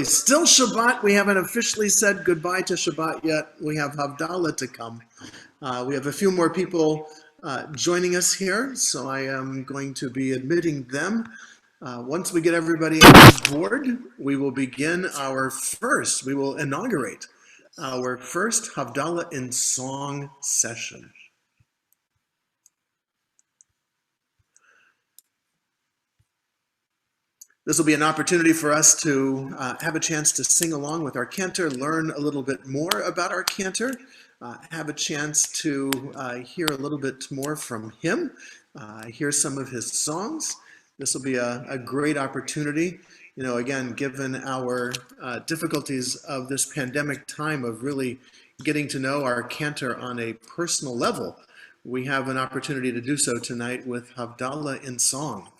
Still Shabbat. We haven't officially said goodbye to Shabbat yet. We have Havdalah to come. We have a few more people joining us here, so I am going to be admitting them. Once we get everybody on board, we will we will inaugurate our first Havdalah in Song session. This will be an opportunity for us to have a chance to sing along with our cantor, learn a little bit more about our cantor, have a chance to hear a little bit more from him, hear some of his songs. This will be a great opportunity. You know, again, given our difficulties of this pandemic time of really getting to know our cantor on a personal level, we have an opportunity to do so tonight with Havdalah in song.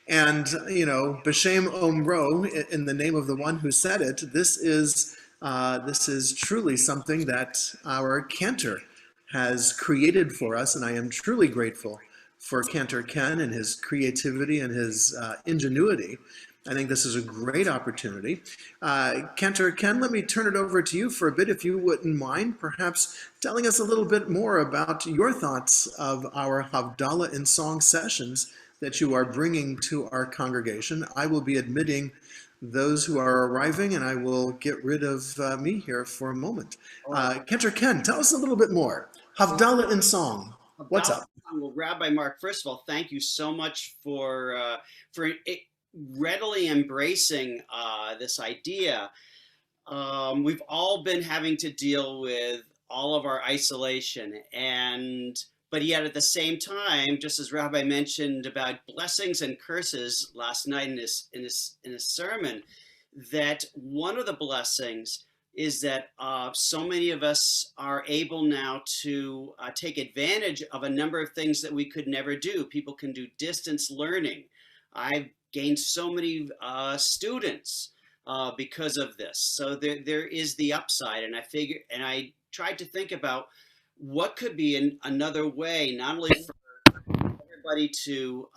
And, you know, B'Shem Omro, in the name of the one who said it, this is truly something that our cantor has created for us, and I am truly grateful for Cantor Ken and his creativity and his ingenuity. I think this is a great opportunity. Cantor Ken, let me turn it over to you for a bit, if you wouldn't mind, perhaps telling us a little bit more about your thoughts of our Havdalah in Song sessions that you are bringing to our congregation. I will be admitting those who are arriving, and I will get rid of me here for a moment. Cantor Ken, tell us a little bit more. Havdalah in Song, what's up? Well, Rabbi Mark, first of all, thank you so much for readily embracing this idea. We've all been having to deal with all of our isolation, but yet at the same time, just as Rabbi mentioned about blessings and curses last night in his sermon, that one of the blessings is that so many of us are able now to take advantage of a number of things that we could never do. People can do distance learning. I've gained so many students because of this. So there is the upside, and I tried to think about what could be another way, not only for everybody to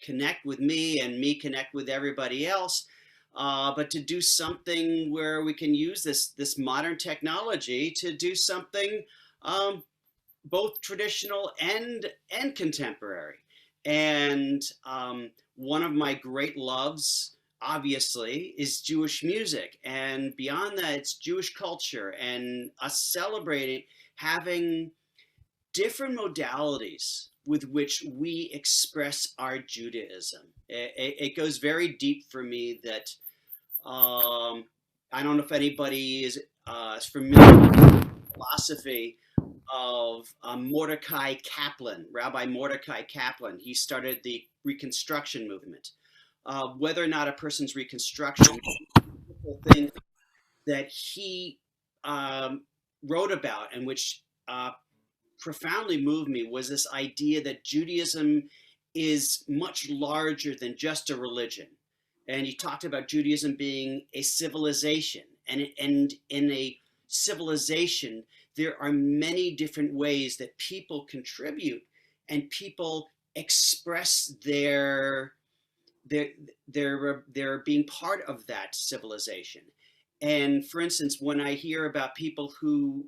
connect with me and me connect with everybody else, but to do something where we can use this modern technology to do something both traditional and contemporary. And one of my great loves, obviously, is Jewish music, and beyond that, it's Jewish culture and us celebrating having different modalities with which we express our Judaism. It goes very deep for me that I don't know if anybody is familiar with the philosophy of Mordecai Kaplan, Rabbi Mordecai Kaplan. He started the Reconstruction movement. Whether or not a person's Reconstruction, the thing that he wrote about and which profoundly moved me was this idea that Judaism is much larger than just a religion. And he talked about Judaism being a civilization. And in a civilization, there are many different ways that people contribute and people express their being part of that civilization. And for instance, when I hear about people who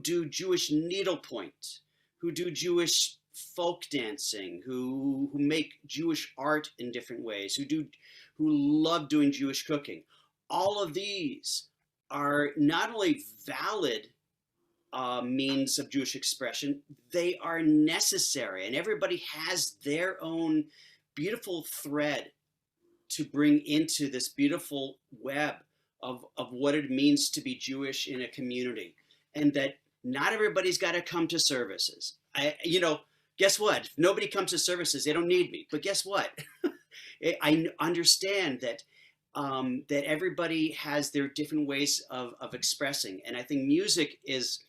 do Jewish needlepoint, who do Jewish folk dancing, who make Jewish art in different ways, who love doing Jewish cooking. All of these are not only valid means of Jewish expression, they are necessary, and everybody has their own beautiful thread to bring into this beautiful web of what it means to be Jewish in a community. And that not everybody's got to come to services. Guess what? If nobody comes to services, they don't need me. But guess what? I understand that that everybody has their different ways of expressing, and I think music is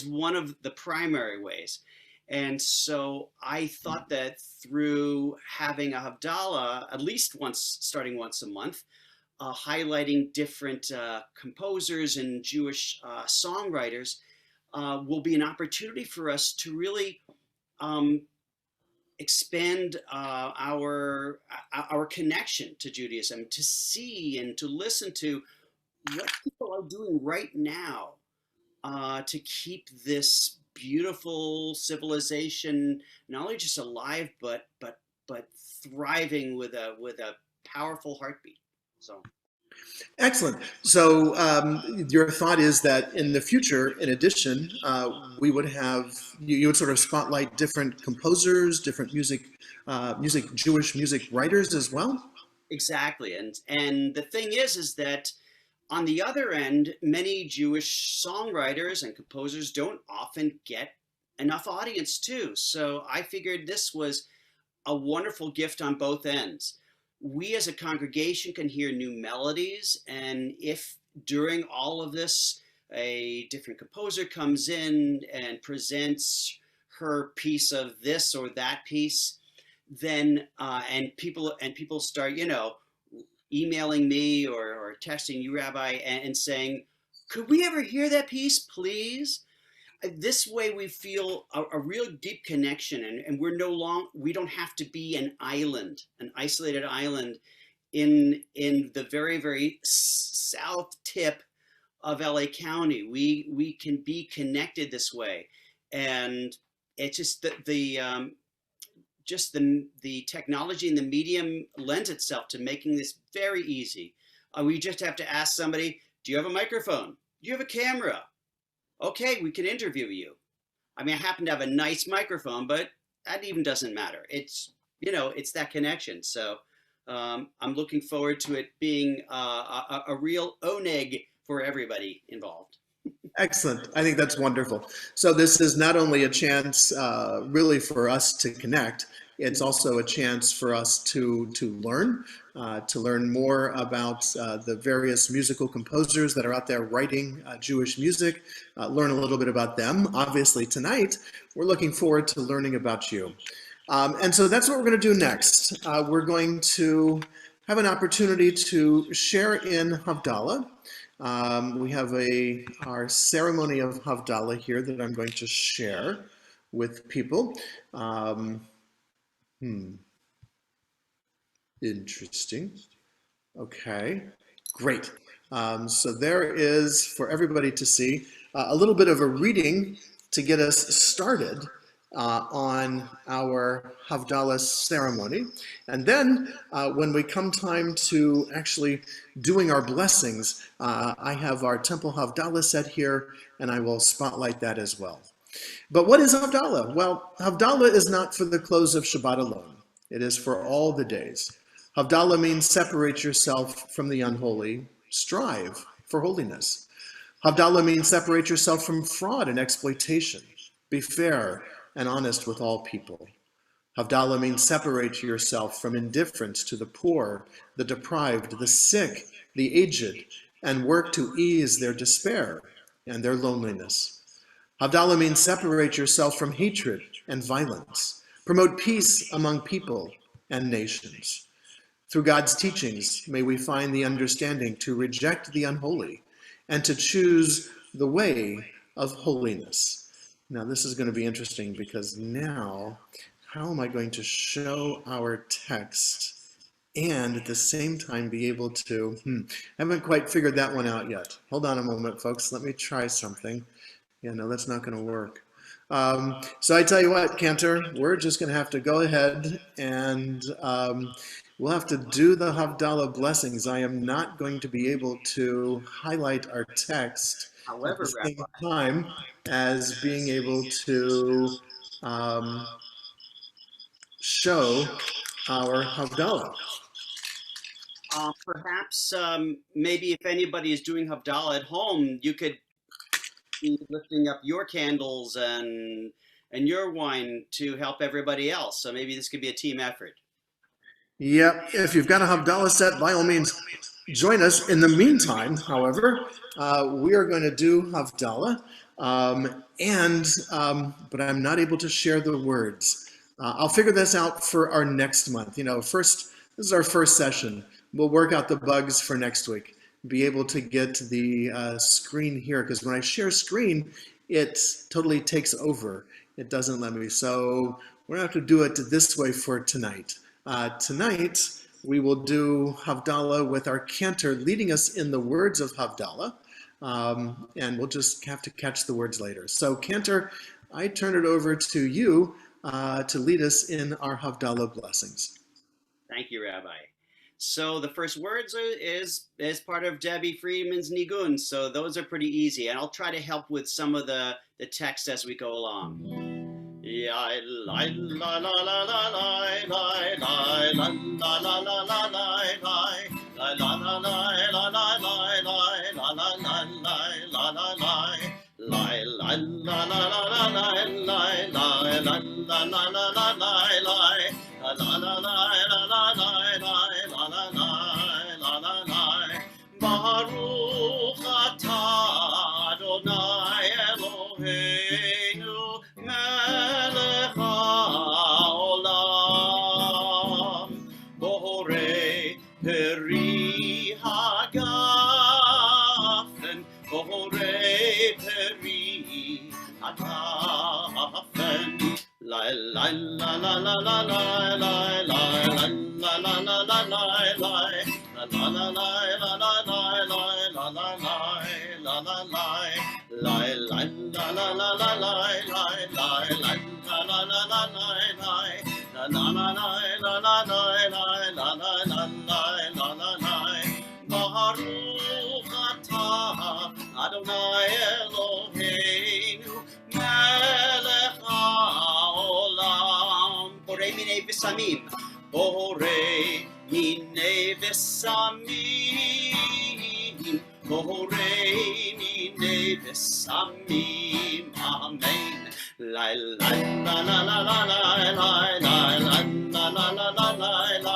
one of the primary ways. And so I thought that through having a Havdalah, at least starting once a month, highlighting different composers and Jewish songwriters, will be an opportunity for us to really expand our connection to Judaism, to see and to listen to what people are doing right now to keep this beautiful civilization not only just alive but thriving with a powerful heartbeat. So Excellent. So your thought is that in the future, in addition, we would have you would sort of spotlight different composers, different Jewish music writers as well. exactly, and the thing is that on the other end, many Jewish songwriters and composers don't often get enough audience too. So I figured this was a wonderful gift on both ends. We as a congregation can hear new melodies, and if during all of this a different composer comes in and presents her piece of this or that piece, then and people start, emailing me or texting you, Rabbi, and saying, "Could we ever hear that piece, please?" This way we feel a real deep connection, and we don't have to be an isolated island in the very, very south tip of LA County. We can be connected this way, and it's just the technology and the medium lends itself to making this very easy. We just have to ask somebody, "Do you have a microphone? Do you have a camera? Okay, we can interview you." I mean, I happen to have a nice microphone, but that even doesn't matter. It's that connection. So I'm looking forward to it being a real oneg for everybody involved. Excellent. I think that's wonderful. So this is not only a chance, really, for us to connect. It's also a chance for us to learn more about the various musical composers that are out there writing Jewish music. Learn a little bit about them. Obviously, tonight we're looking forward to learning about you. And so that's what we're going to do next. We're going to have an opportunity to share in Havdalah. We have our ceremony of Havdalah here that I'm going to share with people. Interesting. Okay, great. So there is, for everybody to see, a little bit of a reading to get us started on our Havdalah ceremony. And then when we come time to actually doing our blessings, I have our Temple Havdalah set here, and I will spotlight that as well. But what is Havdalah? Well, Havdalah is not for the close of Shabbat alone. It is for all the days. Havdalah means separate yourself from the unholy, strive for holiness. Havdalah means separate yourself from fraud and exploitation. Be fair and honest with all people. Havdalah means separate yourself from indifference to the poor, the deprived, the sick, the aged, and work to ease their despair and their loneliness. Havdalah means separate yourself from hatred and violence. Promote peace among people and nations. Through God's teachings, may we find the understanding to reject the unholy and to choose the way of holiness. Now, this is going to be interesting because now, how am I going to show our text and at the same time be able to, haven't quite figured that one out yet. Hold on a moment, folks. Let me try something. Yeah, no, that's not going to work. So I tell you what, Cantor, we're just going to have to go ahead and we'll have to do the Havdalah blessings. I am not going to be able to highlight our text at the However, same Rabbi, time as being able to show our Havdalah. perhaps maybe if anybody is doing Havdalah at home, you could be lifting up your candles and your wine to help everybody else. So maybe this could be a team effort. Yep, if you've got a Havdalah set, by all means, join us. In the meantime, however, we are going to do Havdalah, but I'm not able to share the words. I'll figure this out for our next month. This is our first session. We'll work out the bugs for next week. Be able to get the screen here, because when I share screen, it totally takes over. It doesn't let me. So We're going to have to do it this way for tonight. Tonight, we will do Havdalah with our Cantor leading us in the words of Havdalah, and we'll just have to catch the words later. So, Cantor, I turn it over to you to lead us in our Havdalah blessings. Thank you, Rabbi. So the first words is part of Debbie Friedman's Nigun, so those are pretty easy, and I'll try to help with some of the text as we go along. Baruch atah Adonai Eloheinu melech haolam borei peri hagafen borei peri hagafen la la la la la la la la la la la la la la la Baruch atah Adonai Eloheinu melech haolam borei minei v'samim borei minei v'samim borei minei v'samim amen la la la la la la la la la la la la la la la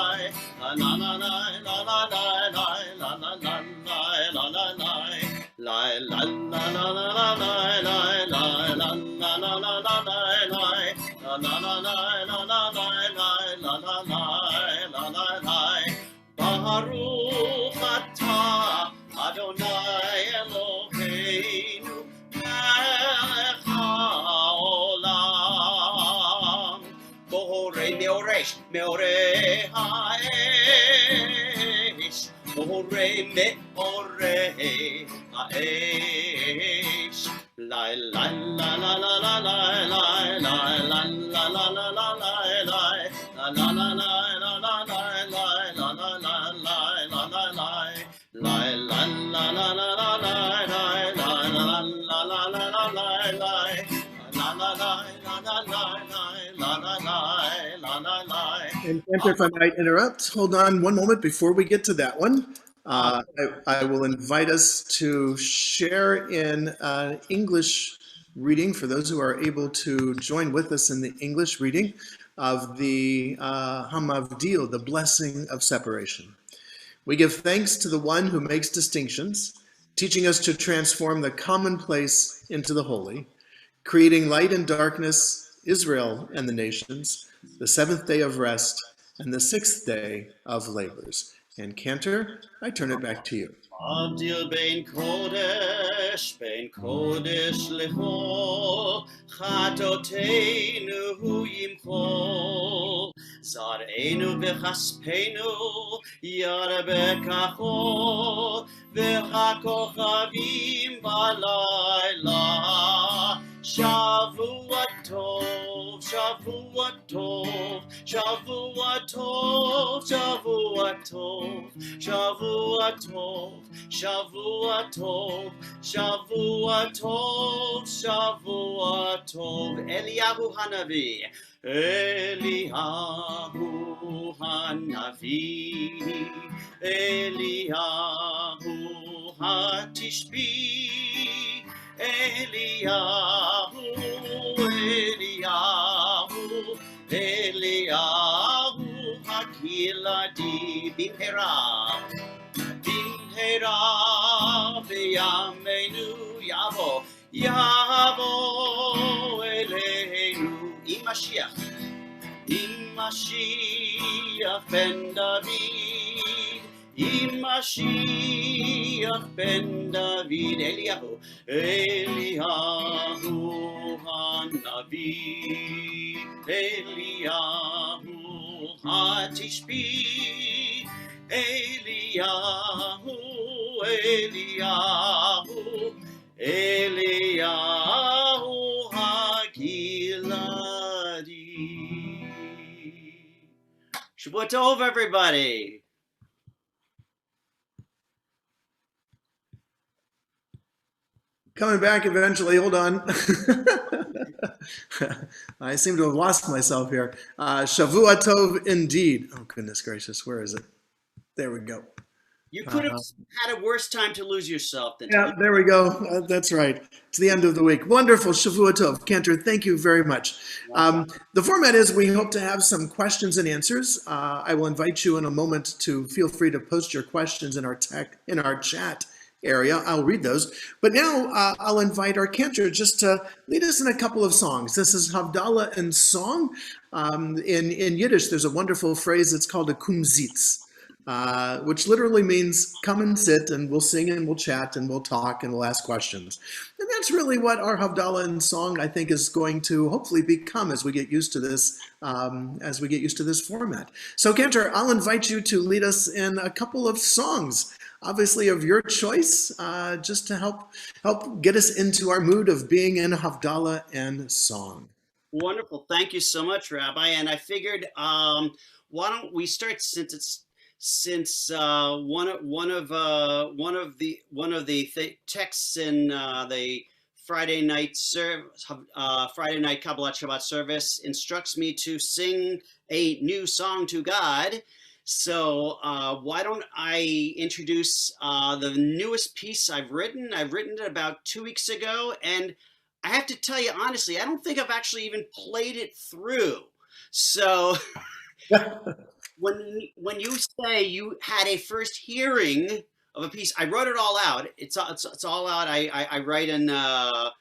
Baruch atah Adonai Eloheinu melech haolam borei meorei ha'esh borei meorei ha'esh la la la la la la la la la la la la la la la And Cantor, if I might interrupt, hold on one moment before we get to that one. I will invite us to share in English reading for those who are able to join with us in the English reading of the Hamavdil, the blessing of separation. We give thanks to the one who makes distinctions, teaching us to transform the commonplace into the holy, creating light and darkness, Israel and the nations, the seventh day of rest, and the sixth day of labors. And Cantor, I turn it back to you. Avdil bein kodesh lecho, chatoteinu yimcho, zar'enu v'chaspenu yarbekacho, v'chakochavim balayla. Shavua tov, Shavua tov, Shavua tov, Shavua tov, Shavua tov, Shavua tov, Shavua tov, Shavua tov. Eliyahu Hanavi, Eliyahu Hanavi, Eliyahu Hatishbi. Eliyahu, Eliyahu, Eliyahu, Hakiladi, Bimhera, B'Yameinu, Yavo, Yavo, Eleinu, Imashiach, Ben David. Mashiach ben David, Eliyahu Hanavi, Eliyahu Hatishbi, Eliyahu, Eliyahu, Eliyahu Hagiladi. Shabbat Tov, everybody. Coming back eventually. Hold on. I seem to have lost myself here. Shavua Tov indeed. Oh, goodness gracious. Where is it? There we go. You could have had a worse time to lose yourself than Yeah, there we go. That's right. It's the end of the week. Wonderful. Shavua Tov. Cantor, thank you very much. The format is we hope to have some questions and answers. I will invite you in a moment to feel free to post your questions in our chat area. I'll read those. But now I'll invite our Cantor just to lead us in a couple of songs. This is Havdalah in song. In Yiddish, there's a wonderful phrase that's called a kumzitz, which literally means come and sit and we'll sing and we'll chat and we'll talk and we'll ask questions. And that's really what our Havdalah in song, I think, is going to hopefully become as we get used to this, format. So Cantor, I'll invite you to lead us in a couple of songs, obviously of your choice, just to help get us into our mood of being in Havdalah and song. Wonderful. Thank you so much, Rabbi. And I figured, why don't we start since one of the texts in the Friday night Kabbalat Shabbat service instructs me to sing a new song to God. So why don't I introduce the newest piece I've written? I've written it about 2 weeks ago, and I have to tell you honestly, I don't think I've actually even played it through. So when you say you had a first hearing of a piece, I wrote it all out. It's all out. I write in a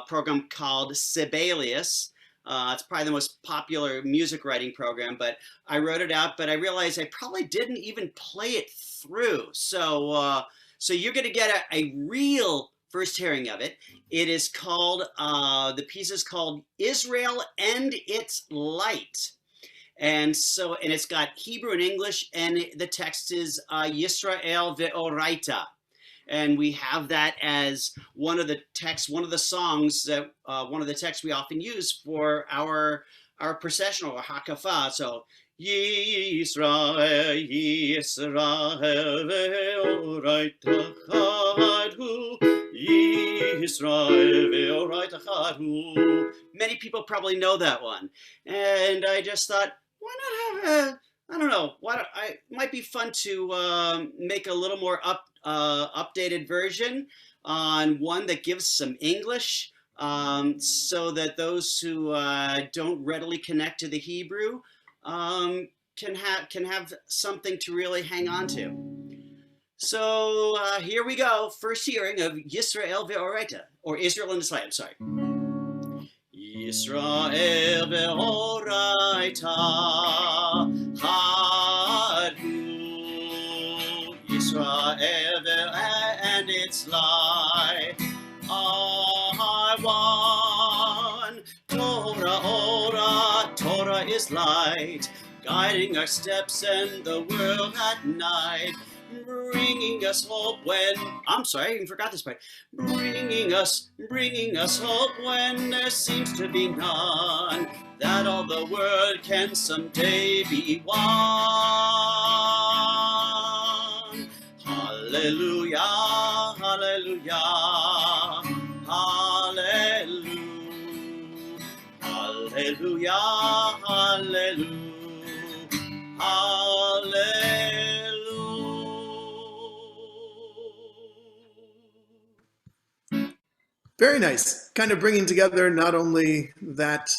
program called Sibelius. It's probably the most popular music writing program, but I wrote it out, but I realized I probably didn't even play it through. So you're going to get a real first hearing of it. It is called, the piece is called Israel and Its Light. And it's got Hebrew and English, and the text is Yisrael ve'oraita. And we have that as one of the texts we often use for our processional or hakafah. So Yisrael, Yisrael ve'oraita chadhu, Yisrael ve'oraita chadhu. Many people probably know that one. And I just thought, why not have I don't know, it might be fun to make a little more updated version on one that gives some English, so that those who don't readily connect to the Hebrew can have something to really hang on to. So here we go. First hearing of Yisrael ve'oraita, or Israel and Its Light. I'm sorry. Yisrael ve'oraita chadhu, Yisrael and its light are one. Torah is light, guiding our steps and the world at night. Bringing us hope when, I'm sorry, I even forgot this part. Bringing us hope when there seems to be none, that all the world can someday be one. Hallelujah, hallelujah, hallelujah, hallelujah, hallelujah, hallelujah. Very nice. Kind of bringing together not only that,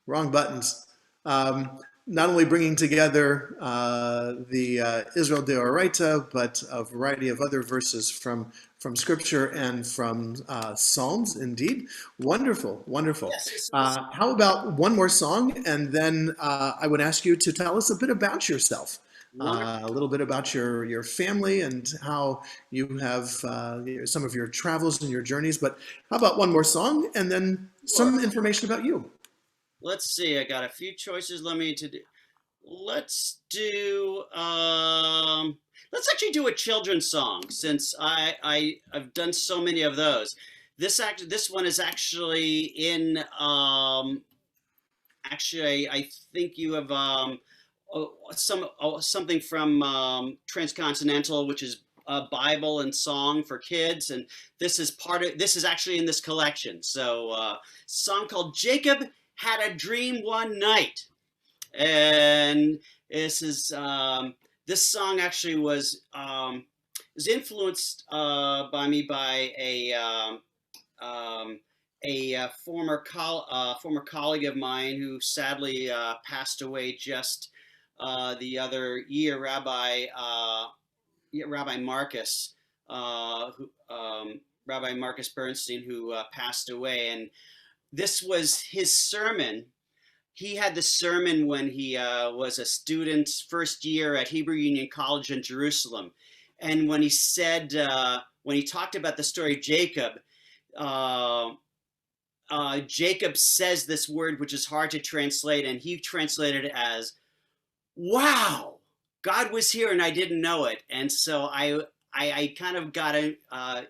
wrong buttons. Not only bringing together the Israel Deoraita, but a variety of other verses from Scripture and from Psalms, indeed. Wonderful, wonderful. Yes. How about one more song? And then I would ask you to tell us a bit about yourself. Wonderful. a little bit about your family and how you have some of your travels and your journeys. But how about one more song and then Sure. some information about you? Let's see. I got a few choices. Let's do let's actually do a children's song since I've done so many of those. This one is actually in actually I think you have something from Transcontinental, which is a Bible and song for kids, and this is actually in this collection. So song called Jacob Had a Dream One Night. And this song actually was influenced by me by a former colleague of mine who sadly passed away just the other year, Rabbi Marcus, Rabbi Marcus Bernstein, who passed away, and this was his sermon. He had the sermon when he was a student, first year at Hebrew Union College in Jerusalem. And when he talked about the story of Jacob, uh, Jacob says this word, which is hard to translate, and he translated it as, wow, God was here and I didn't know it. And so I kind of got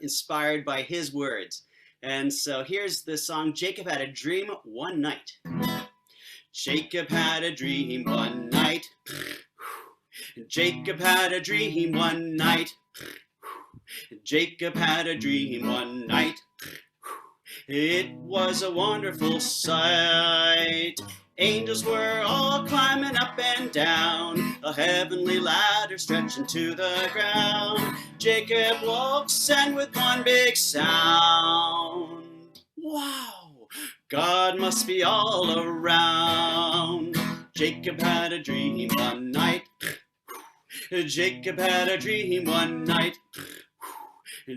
inspired by his words. And so here's the song, Jacob Had a Dream One Night. Jacob had a dream one night. Jacob had a dream one night. Jacob had a dream one night. It was a wonderful sight. Angels were all climbing up and down, a heavenly ladder stretching to the ground. Jacob walks and with one big sound. Wow, God must be all around. Jacob had a dream one night. Jacob had a dream one night.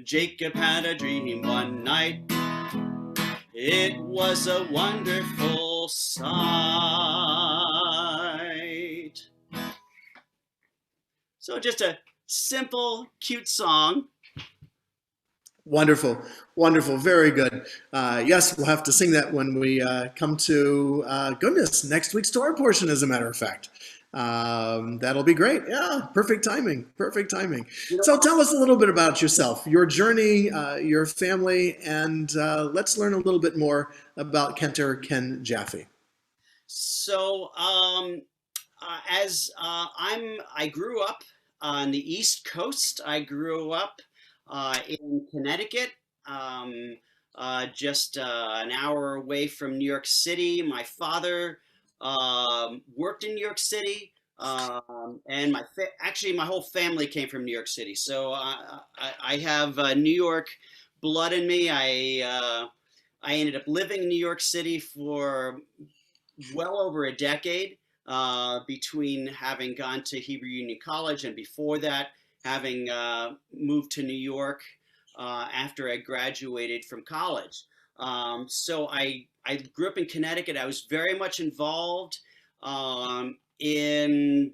Jacob had a dream one night. It was a wonderful sight. So just a simple, cute song. Wonderful, wonderful, very good. Yes, we'll have to sing that when we come to goodness next week's Torah portion. As a matter of fact, that'll be great. Yeah, perfect timing, perfect timing. You know, So tell us a little bit about yourself, your journey, your family, and let's learn a little bit more about Cantor Ken Jaffe. so as I grew up on the East Coast. I grew up in Connecticut, just an hour away from New York City. My father worked in New York City, and actually my whole family came from New York City. So I have New York blood in me. I ended up living in New York City for well over a decade, between having gone to Hebrew Union College and before that, having moved to New York after I graduated from college. So I grew up in Connecticut. I was very much involved in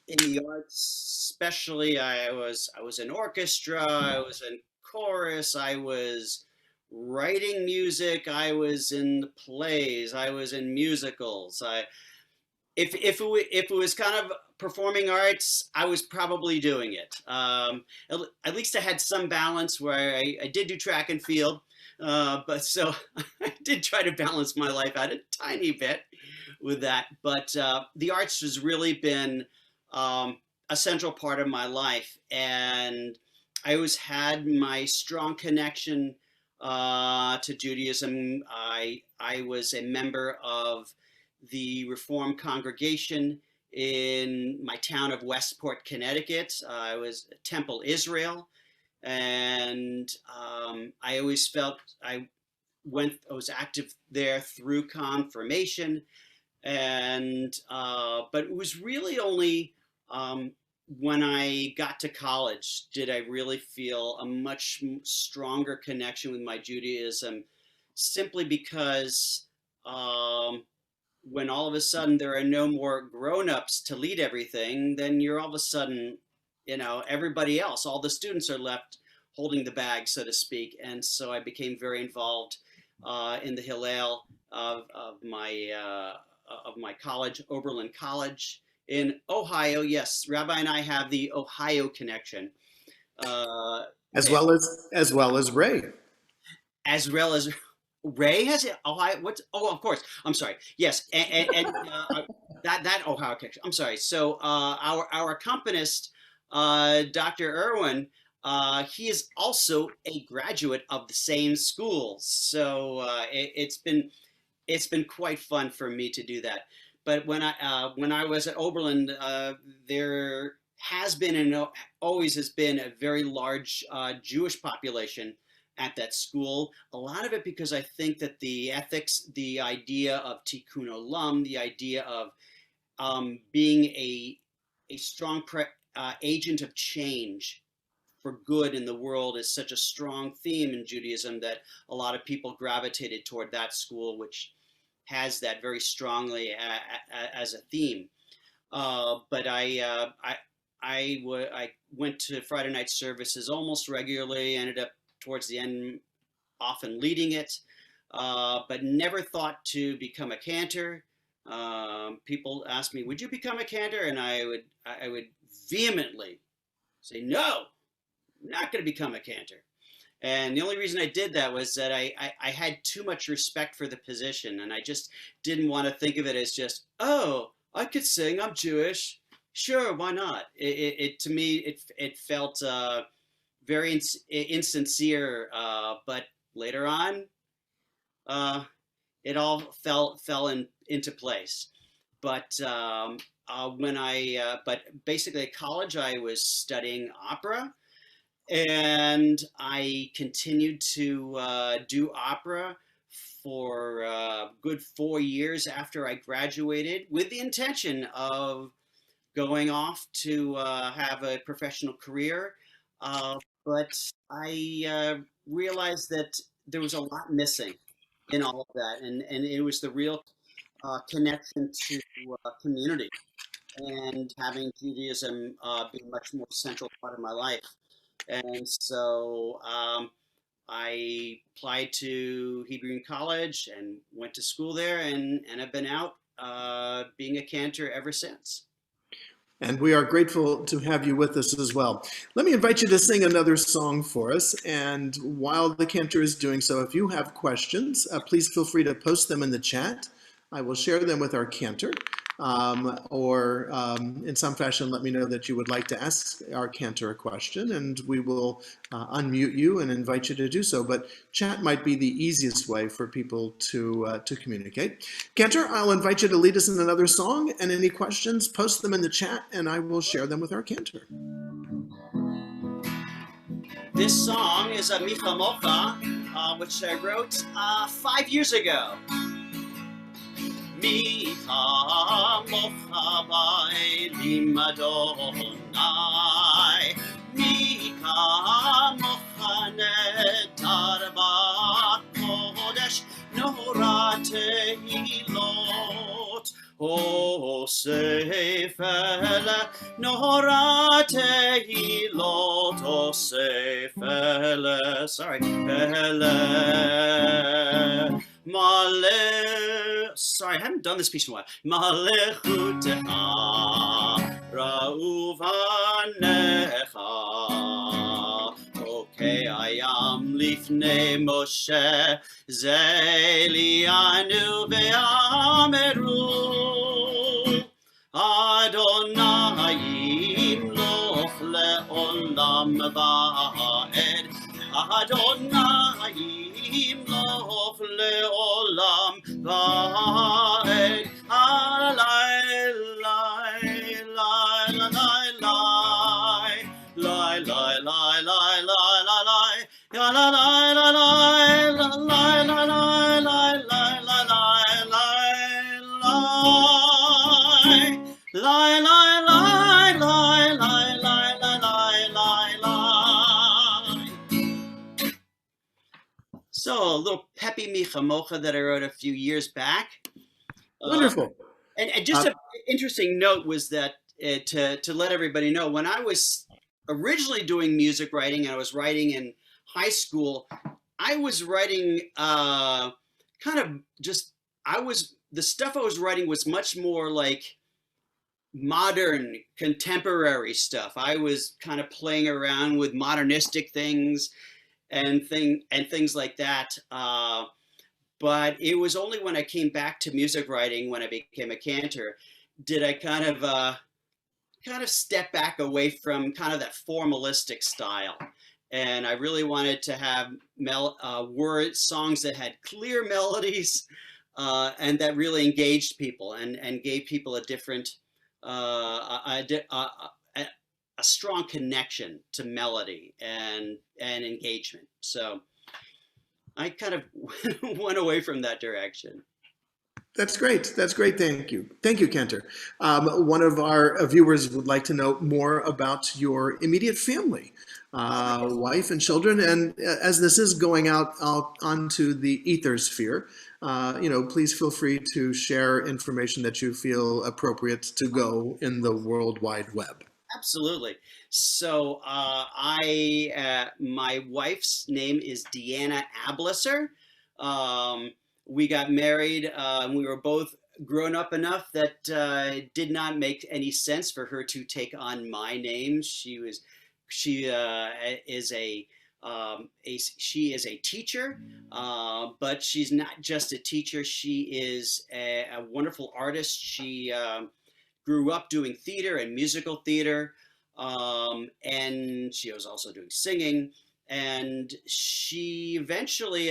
the arts, especially I was in orchestra, I was in chorus, I was writing music, I was in the plays, I was in musicals. If it was kind of performing arts, I was probably doing it. At least I had some balance where I did do track and field, but so I did try to balance my life out a tiny bit with that. But the arts has really been a central part of my life, and I always had my strong connection to Judaism. I was a member of the Reformed congregation in my town of Westport, Connecticut. I was Temple Israel, and I always felt I was active there through confirmation, and but it was really only when I got to college did I really feel a much stronger connection with my Judaism, simply because when all of a sudden there are no more grown-ups to lead everything, then you're all of a sudden, everybody else, all the students are left holding the bag, so to speak. And so I became very involved in the Hillel of my college, Oberlin College in Ohio. Yes, Rabbi and I have the Ohio connection. Uh, as well as Ray. as well as Ray has it. Ohio. What's? Oh, of course. I'm sorry. Yes, and that Ohio connection. I'm sorry. So our accompanist, Dr. Irwin, he is also a graduate of the same school. So it's been quite fun for me to do that. But when I was at Oberlin, there has been and always has been a very large Jewish population at that school. A lot of it because I think that the ethics, the idea of tikkun olam, the idea of being a strong agent of change for good in the world is such a strong theme in Judaism that a lot of people gravitated toward that school, which has that very strongly as a theme. But I went to Friday night services almost regularly. Ended up towards the end often leading it, but never thought to become a cantor. People ask me, "Would you become a cantor?" And I would vehemently say, "No, I'm not going to become a cantor." And the only reason I did that was that I had too much respect for the position, and I just didn't want to think of it as just, oh, I could sing, I'm Jewish, sure, why not? To me, it felt very insincere, but later on, it all into place. But but basically at college, I was studying opera, and I continued to do opera for a good 4 years after I graduated, with the intention of going off to have a professional career. Uh, but I realized that there was a lot missing in all of that, and it was the real connection to community and having Judaism be a much more central part of my life. And so I applied to Hebrew College and went to school there, and I've been out being a cantor ever since. And we are grateful to have you with us as well. Let me invite you to sing another song for us. And while the cantor is doing so, if you have questions, please feel free to post them in the chat. I will share them with our cantor, or in some fashion, let me know that you would like to ask our cantor a question, and we will unmute you and invite you to do so. But chat might be the easiest way for people to communicate. Cantor, I'll invite you to lead us in another song, and any questions, post them in the chat, and I will share them with our cantor. This song is a Micha Mocha, which I wrote 5 years ago. Micha mocha ba'elim Adonai, Micha mocha netar ba'kodesh, Nora tehilot, Osef ele, Nora tehilot, Osef ele, sorry, ele. Sorry, I haven't done this piece in a while. Malechutecha ra'uvanecha Okay, ayam lifnei Moshe zelianu ve'ameru Adonai yimloch le'olam va'ed Adonai yimloch le'olam va'ed Alai, lai, lai, lai, lai, lai, lai, lai, lai, lai, lai, lai, ya la la la la la la la la la la la So a little peppy Micha Mocha that I wrote a few years back. Uh, Wonderful. and just Uh, an interesting note was that to let everybody know, when I was originally doing music writing, and I was writing in high school, I was writing kind of just I was the stuff I was writing was much more like modern contemporary stuff. I was kind of playing around with modernistic things and things like that. But it was only when I came back to music writing, when I became a cantor, did I kind of step back away from kind of that formalistic style. And I really wanted to have words, songs that had clear melodies, and that really engaged people and gave people a different, a, a strong connection to melody and engagement. So I kind of went away from that direction. That's great. That's great. Thank you. Thank you, Cantor. One of our viewers would like to know more about your immediate family, wife and children. And as this is going out onto the ether sphere, please feel free to share information that you feel appropriate to go in the World Wide Web. Absolutely. So, my wife's name is Deanna Ablisser. We got married. We were both grown up enough that it did not make any sense for her to take on my name. She is she is a teacher, but she's not just a teacher. She is a wonderful artist. She grew up doing theater and musical theater, and she was also doing singing. And she eventually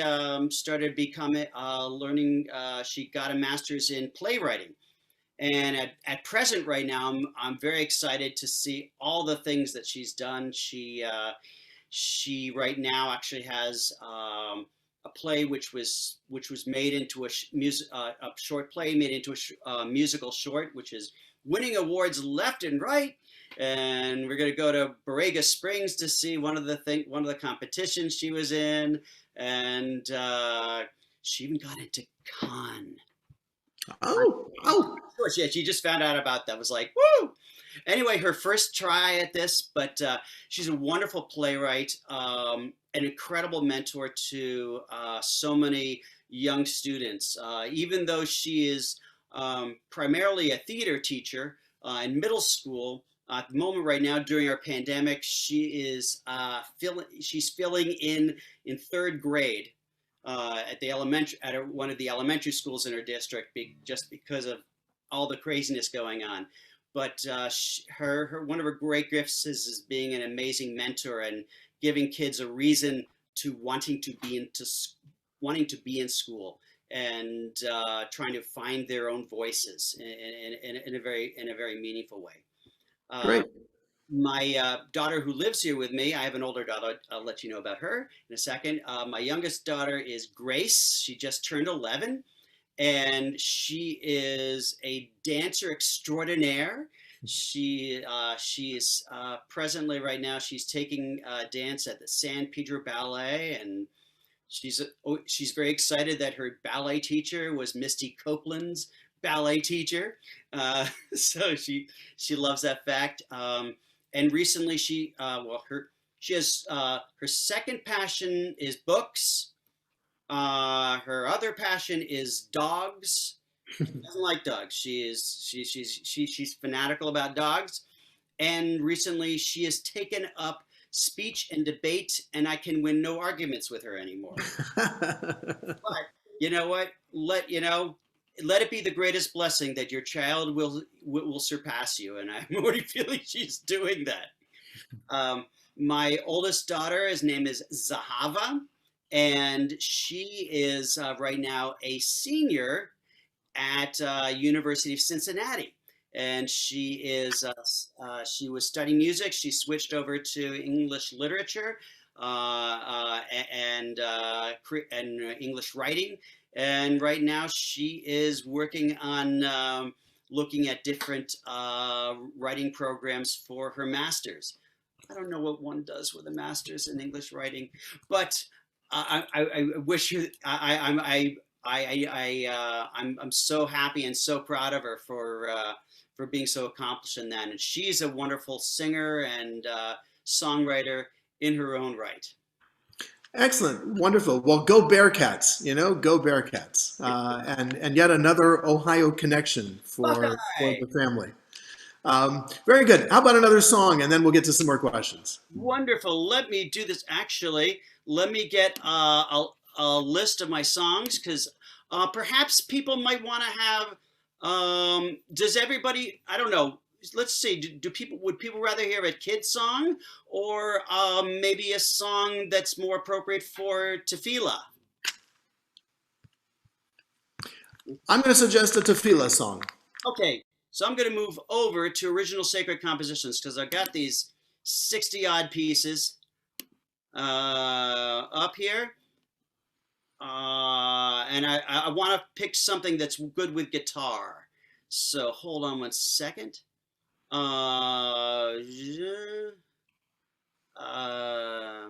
started becoming learning. She got a master's in playwriting, and at present, right now, I'm very excited to see all the things that she's done. She right now actually has a play which was made into a short play made into a musical short, which is winning awards left and right. And we're going to go to Borrega Springs to see one of the competitions she was in, and she even got into Cannes. Oh, oh, Yeah, she just found out about that. Was like, woo! Anyway, her first try at this, but she's a wonderful playwright, an incredible mentor to so many young students. Even though she is primarily a theater teacher in middle school, at the moment right now during our pandemic, she is she's filling in third grade at the one of the elementary schools in her district, just because of all the craziness going on. But her one of her great gifts is being an amazing mentor and giving kids a reason to wanting to be in school, and trying to find their own voices in a very meaningful way. Uh, great. my daughter who lives here with me, I have an older daughter. I'll let you know about her in a second. My youngest daughter is Grace. She just turned 11, and she is a dancer extraordinaire. She is presently right now she's taking dance at the San Pedro Ballet, and she's very excited that her ballet teacher was Misty Copeland's ballet teacher. So she loves that fact. And recently she has her second passion is books. Her other passion is dogs. She doesn't like dogs. She's fanatical about dogs. And recently she has taken up speech and debate, and I can win no arguments with her anymore. But you know what? Let it be the greatest blessing that your child will surpass you, and I'm already feeling she's doing that. My oldest daughter, his name is Zahava, and she is right now a senior at University of Cincinnati. And she was studying music. She switched over to English literature and English writing. And right now she is working on looking at different writing programs for her master's. I don't know what one does with a master's in English writing, but I wish you. I'm so happy and so proud of her for being so accomplished in that. And she's a wonderful singer and songwriter in her own right. Excellent, wonderful. Well, go Bearcats! Go Bearcats! And yet another Ohio connection for Buckeye! the family. Very good. How about another song, and then we'll get to some more questions. Wonderful. Let me do this. Actually, let me get a list of my songs because perhaps people might want to have. Does everybody? I don't know. Let's see. Do people would people rather hear a kid song or maybe a song that's more appropriate for tefillah? I'm going to suggest a tefillah song. Okay, so I'm going to move over to original sacred compositions because I've got these 60 odd pieces up here. And I want to pick something that's good with guitar. So hold on one second. Uh, uh,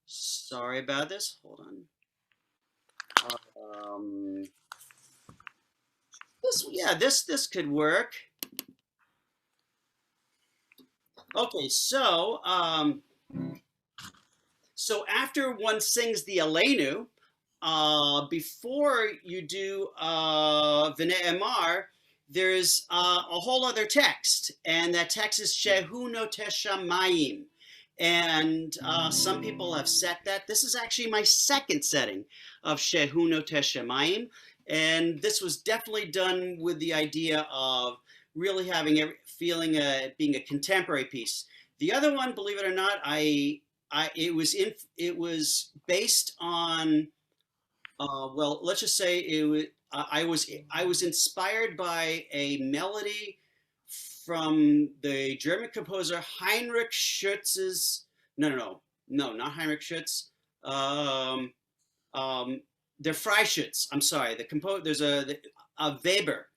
sorry about this. Hold on. This could work. Okay, so after one sings the Aleinu, before you do V'nei Emar, there's a whole other text, and that text is Shehu Noteh Shamayim. And some people have set that. This is actually my second setting of Shehu Noteh Shamayim, and this was definitely done with the idea of really having feeling being a contemporary piece. The other one, believe it or not, it was based on well, let's just say I was inspired by a melody from the German composer Heinrich Schütz's no, not Heinrich Schütz. Der Freischütz. I'm sorry. There's a Weber.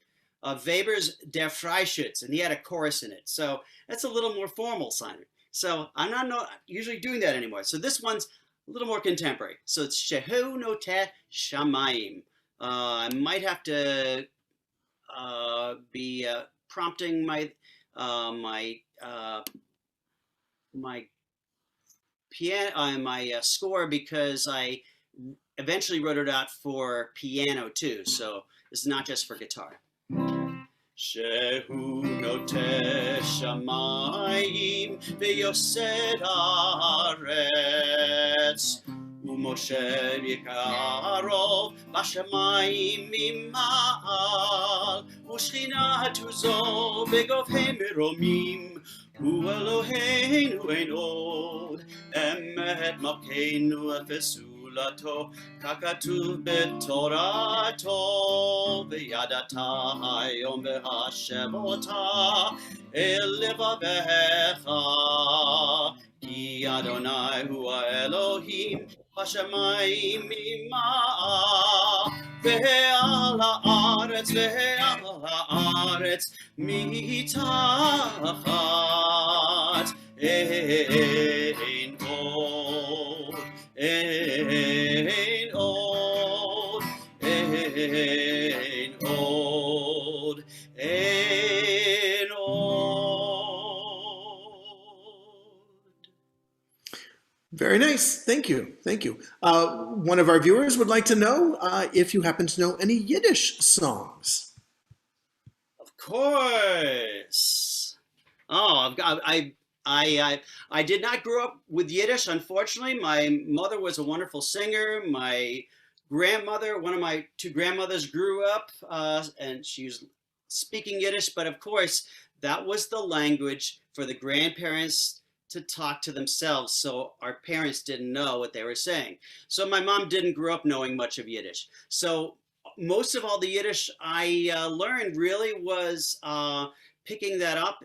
Weber's Der Freischütz, and he had a chorus in it. So that's a little more formal, Simon. So I'm not usually doing that anymore. So this one's a little more contemporary. So it's Shehu Noteh Shamayim. I might have to be prompting my piano, my score because I eventually wrote it out for piano too. So it's not just for guitar. Shehu Noteh Shamayim v'yosed haaretz u'Moshe yikarov b'shamayim mima'al u'shchina tuzo b'govhei meromim hu Eloheinu ein od emet malkeinu efesu ככתוב בתורתו וידעת היום והשבותה אל לבביך כי אדוני הוא האלוהים בשמיים ממעל ועל הארץ מתחת אין עוד Ein od, ein od, ein od. Very nice. Thank you. Thank you. One of our viewers would like to know if you happen to know any Yiddish songs. Of course. Oh, I did not grow up with Yiddish, unfortunately. My mother was a wonderful singer. My grandmother, one of my two grandmothers, grew up and she was speaking Yiddish. But of course, that was the language for the grandparents to talk to themselves. So our parents didn't know what they were saying. So my mom didn't grow up knowing much of Yiddish. So most of all the Yiddish I learned really was picking that up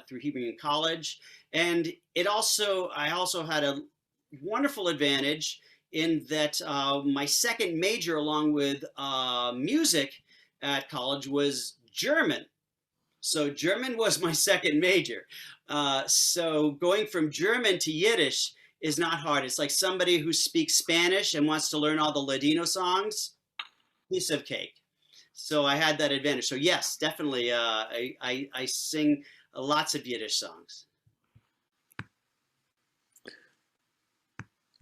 through Hebrew Union College, and I also had a wonderful advantage in that my second major, along with music at college, was German. So German was my second major. So going from German to Yiddish is not hard. It's like somebody who speaks Spanish and wants to learn all the Ladino songs, piece of cake. So I had that advantage. So yes, definitely, I sing lots of Yiddish songs.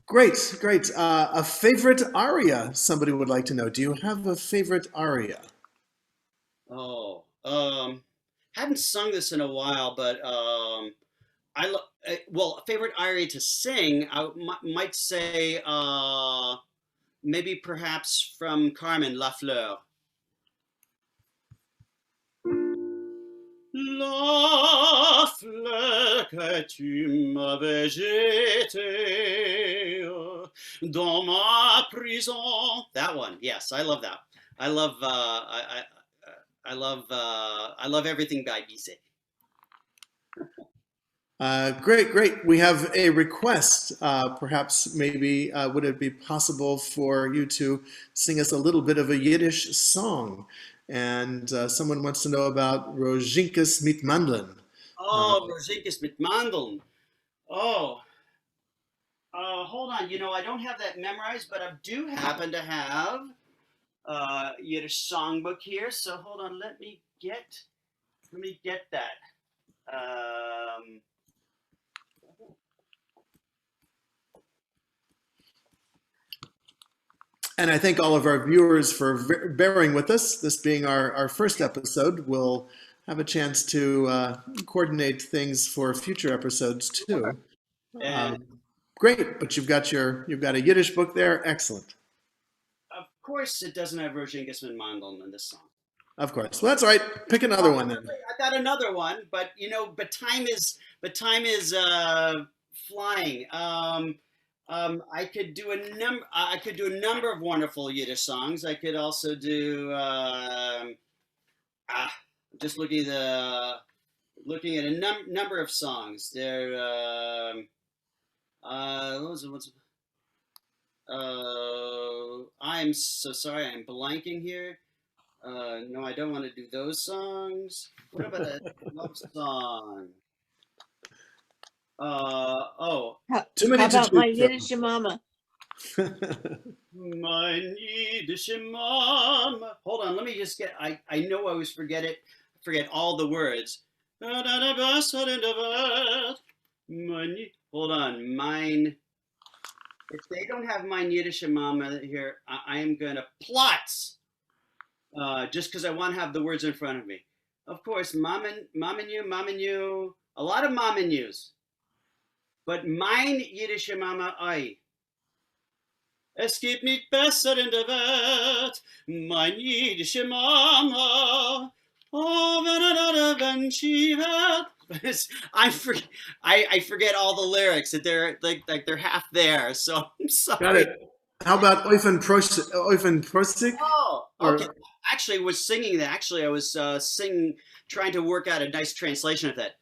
Great, great. A favorite aria somebody would like to know. Do you have a favorite aria? Oh, hadn't sung this in a while, but well, favorite aria to sing, I might say maybe perhaps from Carmen La Fleur. La fleur que tu m'avais jetée dans ma prison. That one, yes, I love that. I love I love everything by Bizet. Great, great. We have a request. Perhaps maybe would it be possible for you to sing us a little bit of a Yiddish song? And someone wants to know about Rozinkus mit Mandeln. Oh, Rosinkus mit Mandeln. Oh, hold on. You know, I don't have that memorized, but I do happen to have Yiddish songbook here. So hold on. Let me get that. Um, And I thank all of our viewers for bearing with us. This being our first episode, we'll have a chance to coordinate things for future episodes too. and Great, but you've got a Yiddish book there. Excellent. of course, it doesn't have Rosinkus mit Mandeln in this song. Of course. Well, that's all right. Pick another one then. I got another one, but you know, time is flying. I could do a number of wonderful Yiddish songs. I could also do just looking at a number of songs. There, what's I'm so sorry, I'm blanking here. No, I don't want to do those songs. What about a love song? Oh, Too How many to about my choose Yiddish mama? mein Yiddish Mama. Hold on, let me just get. I know I always forget all the words. Hold on, mine. If they don't have mein Yiddish Mama here, I am gonna plot. Just because I want to have the words in front of me. Of course, mom and you, a lot of mom and yous. But mein Yiddische Mama ei. Es gibt nicht besser in der Welt, mein Yiddische Mama. Oh, wenn she had. I forget all the lyrics that they're like they're half there, so I'm sorry. Got it. How about Eufen Prostik? Oh, Or- okay. Actually, I was singing that. Actually, I was trying to work out a nice translation of that.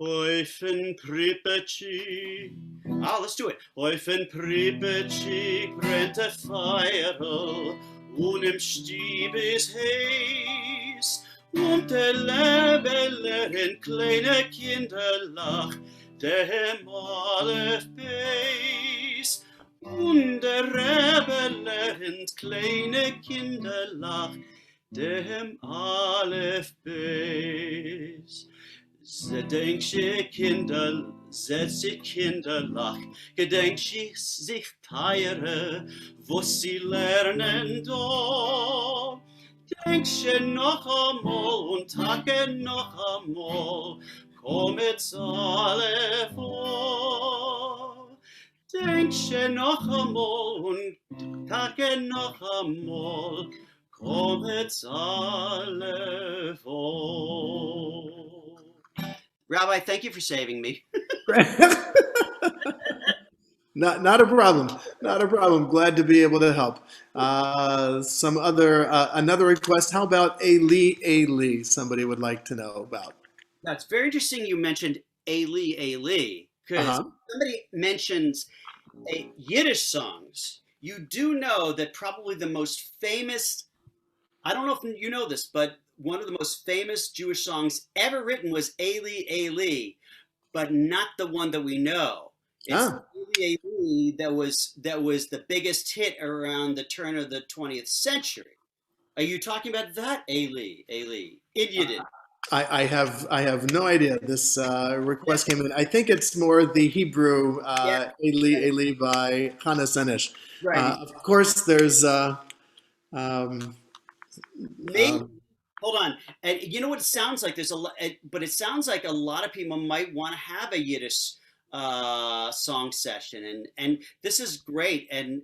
Eufen Pripeci. Oh, let's do it. Eufen Pripeci brennt der Feuer, und im Stieb ist heiß, und der Lebeler kleine Kinder lacht, dem Aleph Beis. Und der Rebelle ins kleine Kinder lacht, dem Aleph Beis. Gedenkje Kinder, setzt die Kinder lach, gedenk sich feiere, wo sie lernen do. Denkje noch einmal und tage noch einmal, kommet alle vor. Denkje noch einmal und tage noch einmal, kommet alle vor. Rabbi, thank you for saving me. Not a problem. Not a problem. Glad to be able to help. Some other another request. How about Eli? Somebody would like to know about. That's very interesting. You mentioned Eli, because somebody mentions Yiddish songs. You do know that probably the most famous. I don't know if you know this, but one of the most famous Jewish songs ever written was Eli Eli, but not the one that we know. It's Ah, Eli Eli that was the biggest hit around the turn of the 20th century. Are you talking about that Eli Eli in Yiddish? I have no idea. This Yeah, request came in. I think it's more the Hebrew yeah, Eli yeah. Eli by Hannah Senesh. Right. Of course, there's um, Maybe. um, Hold on. And you know what it sounds like? There's a lot, but it sounds like a lot of people might want to have a Yiddish song session, and this is great. And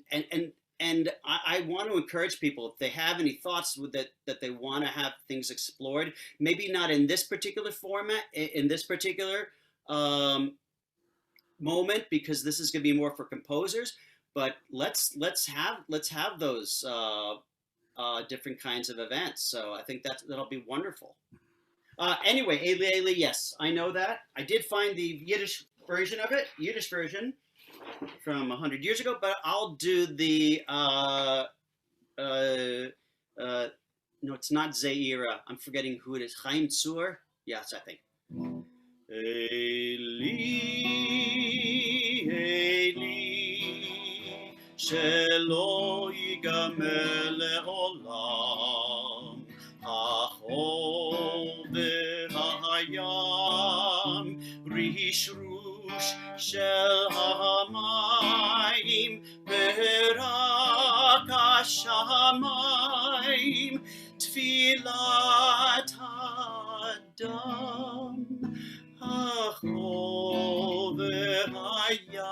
I want to encourage people if they have any thoughts with that they want to have things explored. Maybe not in this particular format, in this particular um, moment, because this is going to be more for composers. But let's have those different kinds of events. So I think that'll be wonderful. Anyway, Eli Eli, yes, I know that. I did find the Yiddish version from 100 years ago, but I'll do the uh, uh, no, it's not Zeira. I'm forgetting who it is. Chaim Tzur. Yes, I think. Eli, Eli, שלא ייגמר לעולם, החול והים, רשרוש של המים, ורק השמיים, תפילת האדם. החול והים,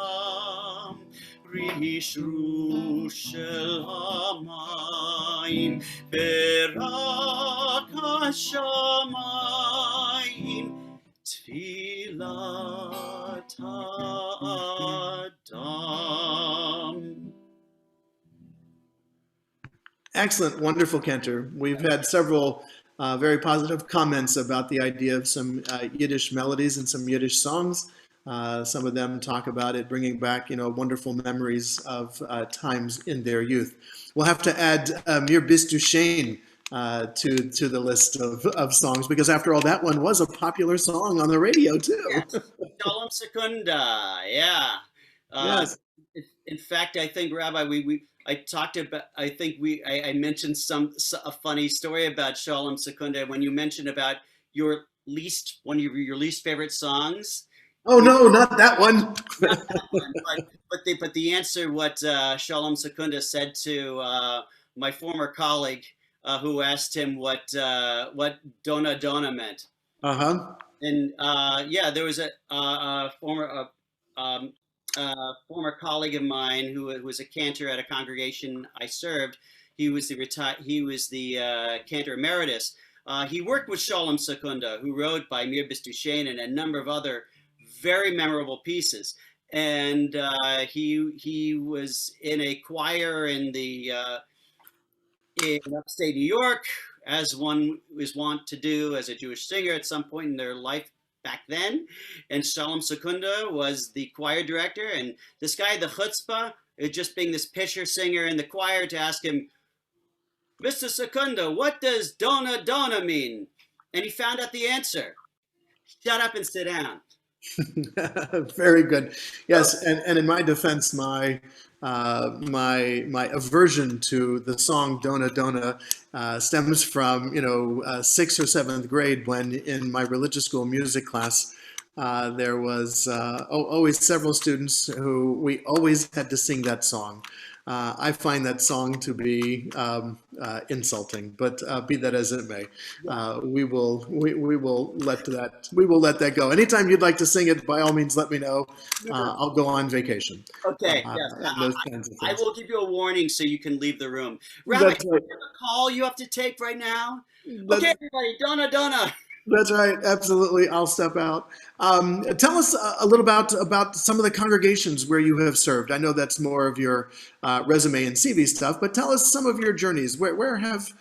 רשרוש של המים, ורק השמיים, תפילת האדם. excellent, wonderful, Cantor. We've had several very positive comments about the idea of some Yiddish melodies and some Yiddish songs. Some of them talk about it bringing back, wonderful memories of times in their youth. We'll have to add Mir Bist Du Shane to the list of songs because, after all, that one was a popular song on the radio too. Yes, Shalom Secunda, yeah. Uh, Yes. in fact, I think Rabbi, I talked about. I think I mentioned a funny story about Shalom Secunda when you mentioned about one of your least favorite songs. Oh no, not that one. Not that one, but the answer what Shalom Secunda said to my former colleague who asked him what Dona Dona meant. Uh-huh. And yeah, there was um, former colleague of mine who was a cantor at a congregation I served. He was the cantor emeritus. He worked with Shalom Secunda, who wrote by Mir Bistushain and a number of other very memorable pieces. And he was in a choir in upstate New York, as one was wont to do as a Jewish singer at some point in their life back then. And Shalom Secunda was the choir director. And this guy, the chutzpah, just being this pisher singer in the choir, to ask him, Mr. Secunda, what does Dona Dona mean? And he found out the answer. Shut up and sit down. Very good. Yes, and in my defense, my aversion to the song "Dona Dona" stems from sixth or seventh grade, when in my religious school music class there was always several students who we always had to sing that song. I find that song to be insulting, but be that as it may, we will let that go. Anytime you'd like to sing it, by all means, let me know. I'll go on vacation. Okay, yes. And those kinds of I things. will give you a warning so you can leave the room. Rabbi, That's you right. have a call you have to take right now? Okay, That's, everybody, Dona Dona. that's right. Absolutely. I'll step out. Tell us a little about some of the congregations where you have served. I know that's more of your resume and CV stuff, but tell us some of your journeys. Where have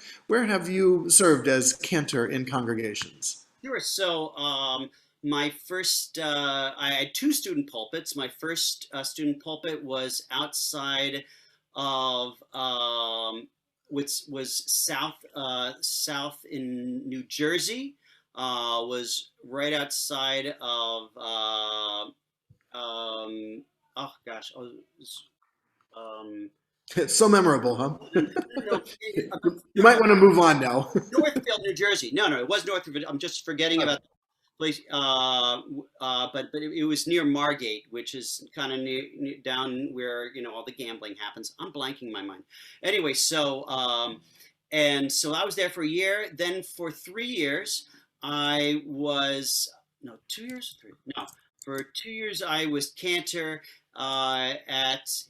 you served as cantor in congregations? Sure. So, my first, I had two student pulpits. My first student pulpit was outside of which was south in New Jersey, was right outside of oh gosh, um, It's so memorable, huh? no, You might want to move on now. Northfield, New Jersey. No, it was Northfield. I'm just forgetting Okay. about the place. But it was near Margate, which is kind of near down where all the gambling happens. I'm blanking my mind. Anyway, and so I was there for a year. Then for 3 years, I was no 2 years, three no for 2 years I was cantor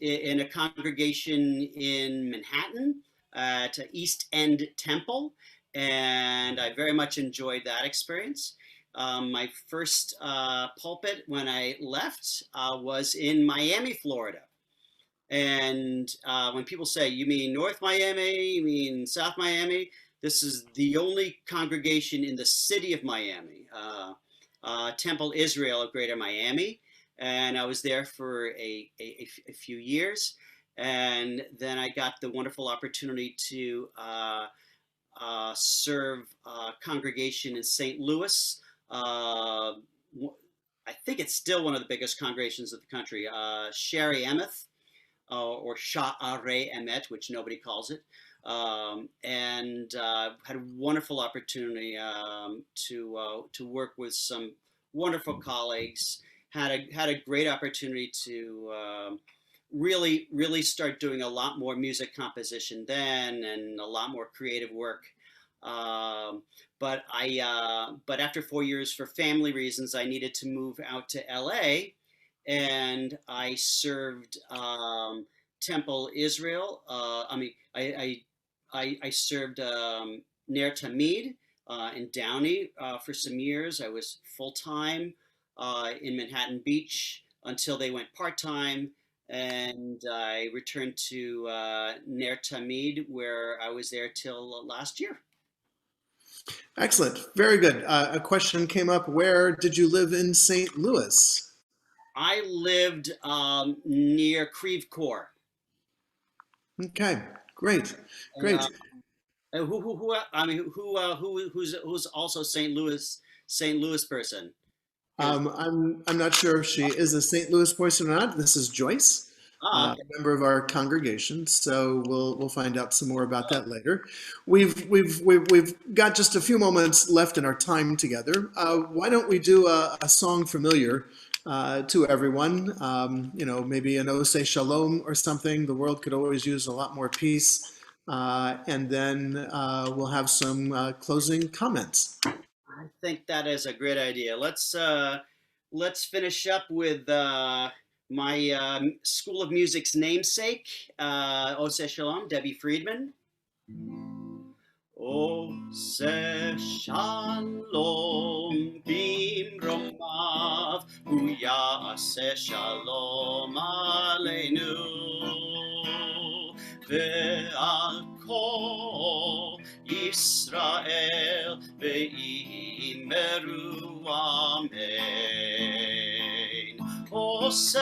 in a congregation in Manhattan at East End Temple, and I very much enjoyed that experience. My first pulpit when I left was in Miami, Florida. And when people say, you mean North Miami, you mean South Miami, this is the only congregation in the city of Miami, Temple Israel of Greater Miami. And I was there for a few years. And then I got the wonderful opportunity to serve a congregation in St. Louis. I think it's still one of the biggest congregations of the country, Sherry Emeth, or Sha'arei Emet, which nobody calls it. And had a wonderful opportunity to work with some wonderful colleagues. Had a great opportunity to really start doing a lot more music composition then, and a lot more creative work. Um, but after 4 years, for family reasons, I needed to move out to LA, and I served Temple Israel. I served Ner Tamid in Downey for some years. I was full time in Manhattan Beach until they went part time, and I returned to Ner Tamid, where I was there till last year. Excellent. Very good. A question came up. Where did you live in St. Louis? I lived near Creve Coeur. Okay. Great. And Great. who I mean who's also St. Louis person? Because I'm not sure if she is a St. Louis person or not. This is Joyce, okay. a member of our congregation. So we'll find out some more about that later. We've got just a few moments left in our time together. Why don't we do a song familiar to everyone? Maybe an Ose Shalom or something. The world could always use a lot more peace. And then we'll have some closing comments. I think that is a great idea. Let's finish up with my School of Music's namesake, Ose Shalom, Debbie Friedman. Ose Shalom bimromav, hu ya'aseh shalom aleinu, ve'al kol Yisrael ve'imeru amen. Ose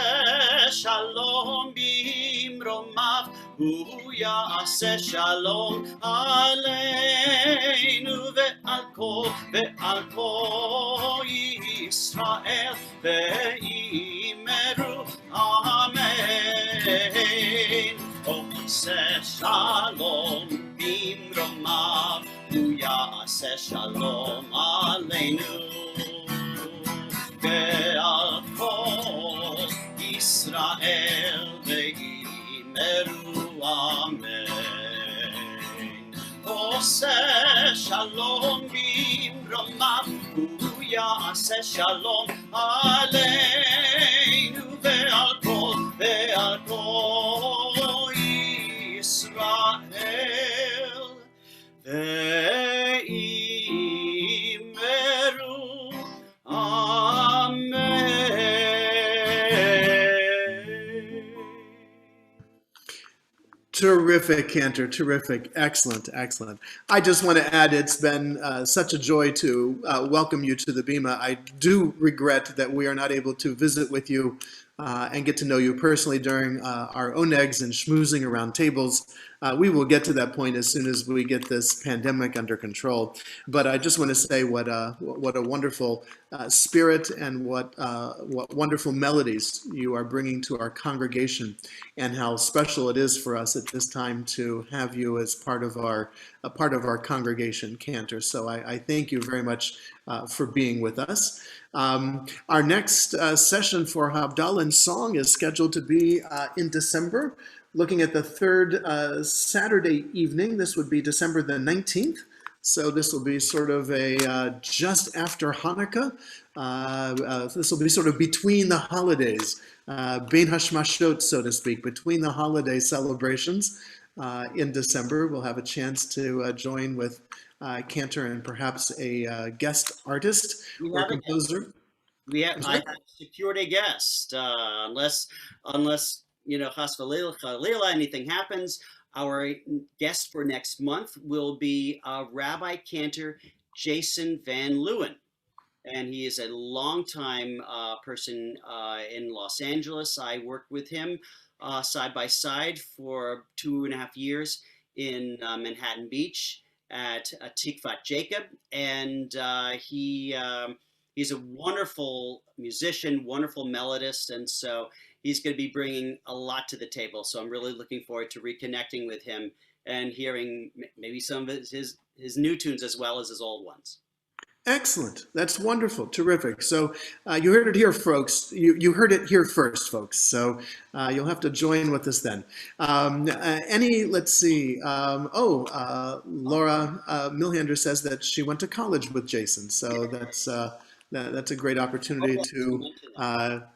shalom bimromav, hu ya'aseh shalom aleinu, ve'al kol Yisrael ve'imeru amen. Ose shalom bimromav, hu ya'aseh shalom aleinu, ve'al kol Yisrael ve'imeru amen. Ose shalom bimromav, hu ya'aseh shalom aleinu, ve'al kol Yisrael ve'imeru amen. Terrific, Cantor. Terrific. Excellent. Excellent. I just want to add, it's been such a joy to welcome you to the Bema. I do regret that we are not able to visit with you and get to know you personally during our onegs and schmoozing around tables. We will get to that point as soon as we get this pandemic under control. But I just want to say what a wonderful spirit and what wonderful melodies you are bringing to our congregation, and how special it is for us at this time to have you as part of our congregation, Cantor. So I thank you very much for being with us. Our next session for Havdalah in song is scheduled to be in December, looking at the third Saturday evening. This would be December the 19th. So this will be sort of a just after Hanukkah. This will be sort of between the holidays, Bein Hashmashot, so to speak, between the holiday celebrations in December. We'll have a chance to join with Cantor and perhaps a guest artist We or have a guest. composer. I have secured a guest. Unless chas v'leila, anything happens. Our guest for next month will be Rabbi Cantor Jason Van Leeuwen, and he is a longtime person in Los Angeles. I worked with him side by side for 2.5 years in Manhattan Beach at Tikvat Jacob, and he's a wonderful musician, wonderful melodist, and so he's going to be bringing a lot to the table. So I'm really looking forward to reconnecting with him and hearing maybe some of his new tunes as well as his old ones. Excellent. That's wonderful. Terrific. So you heard it here, folks. You heard it here first, folks. So you'll have to join with us then. Let's see. Laura Milhander says that she went to college with Jason. So that's a great opportunity to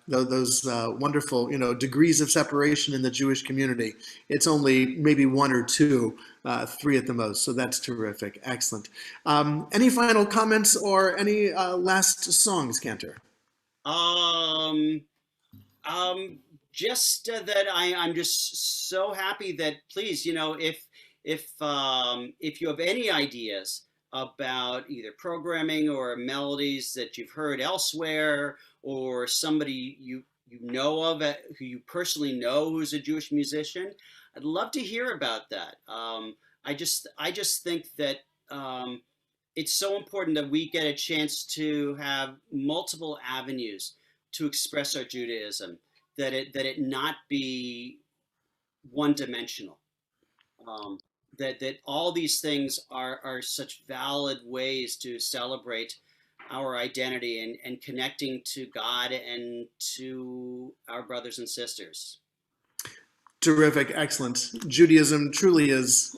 those wonderful, degrees of separation in the Jewish community. It's only maybe one or two, three at the most. So that's terrific. Excellent. Any final comments or any last songs, Cantor? Just that I'm just so happy that, please, if you have any ideas about either programming or melodies that you've heard elsewhere, or somebody you know of who you personally know who's a Jewish musician, I'd love to hear about that. I just think that it's so important that we get a chance to have multiple avenues to express our Judaism, that it not be one dimensional. That all these things are such valid ways to celebrate our identity and connecting to God and to our brothers and sisters. Terrific, excellent. Judaism truly is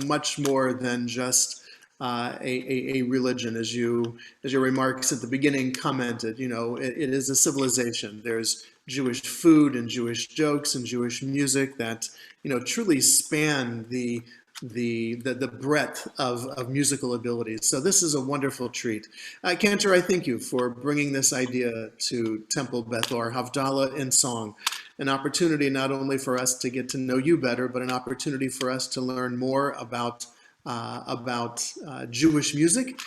much more than just a religion, as your remarks at the beginning commented. It is a civilization. There's Jewish food and Jewish jokes and Jewish music that truly span the breadth of musical abilities. So this is a wonderful treat. Cantor, I thank you for bringing this idea to Temple Beth Or, Havdalah in song, an opportunity not only for us to get to know you better, but an opportunity for us to learn more about Jewish music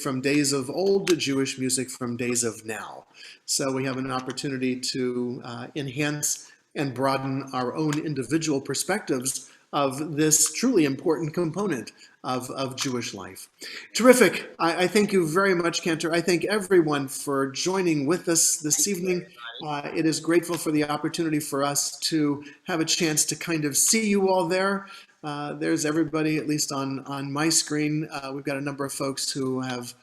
from days of old, Jewish music from days of now. So we have an opportunity to enhance and broaden our own individual perspectives of this truly important component of Jewish life. Terrific. I thank you very much, Cantor. I thank everyone for joining with us this evening. It is grateful for the opportunity for us to have a chance to kind of see you all there. There's everybody, at least on my screen. We've got a number of folks who have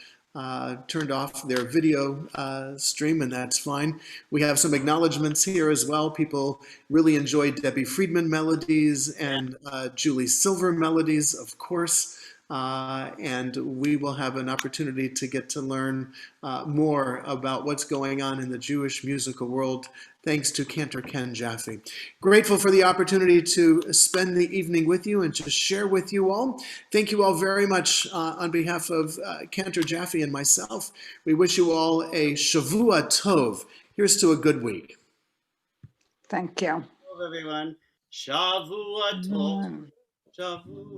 turned off their video stream, and that's fine. We have some acknowledgments here as well. People really enjoyed Debbie Friedman melodies and Julie Silver melodies, of course. And we will have an opportunity to get to learn more about what's going on in the Jewish musical world, thanks to Cantor Ken Jaffe. Grateful for the opportunity to spend the evening with you and to share with you all. Thank you all very much on behalf of Cantor Jaffe and myself. We wish you all a Shavua Tov. Here's to a good week. Thank you. Hello, everyone. Shavua Tov. Shavua.